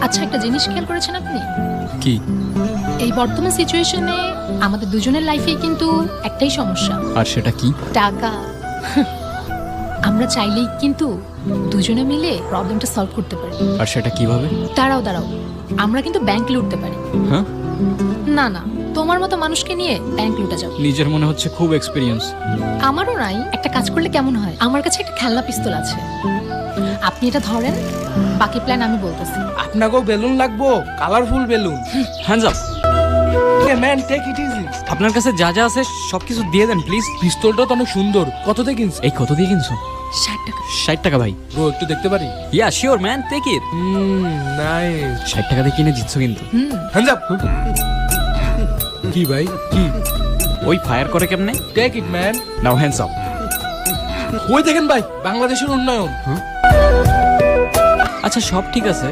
আচ্ছা, একটা জিনিস খেয়াল করেছেন আপনি? কি? এই বর্তমান সিচুয়েশনে আমাদের দুজনের লাইফে কিন্তু একটাই সমস্যা। আর সেটা কি? টাকা। আমরা চাইলেই কিন্তু দুজনে মিলে প্রবলেমটা সলভ করতে পারি। আর সেটা কিভাবে? দাঁড়াও দাঁড়াও, আমরা কিন্তু ব্যাংক লুটতে পারি। হ্যাঁ, না না, তোমার মতো মানুষকে নিয়ে ব্যাংক লুটে যাও। নিজের মনে হচ্ছে খুব এক্সপিরিয়েন্স। আমারও নাই। একটা কাজ করলে কেমন হয়, আমার কাছে একটা খেলনা পিস্তল আছে, আপনি এটা ধরেন, বাকি প্ল্যান আমি বলতেছি। আপনাকেও বেলুন লাগবো, colourful balloon. Hands up. Man take it easy. আপনার কাছে যা যা আছে সবকিছু দিয়ে দেন প্লিজ। পিস্তলটা তো অনেক সুন্দর, কত দিয়ে কিনছ? এই কত দিয়ে কিনছো? 60 টাকা। 60 টাকা ভাই? ব্রো একটু দেখতে পারি? Yeah sure man, take it. Nice. 60 টাকা দিয়ে কিনে দিচ্ছ কিন্তু। Hands up. কি ভাই কি? ওই ফায়ার করে কেমনে? Take it man. Now hands up. ওই দেখেন ভাই, বাংলাদেশের উন্নয়ন। আচ্ছা সব ঠিক আছে,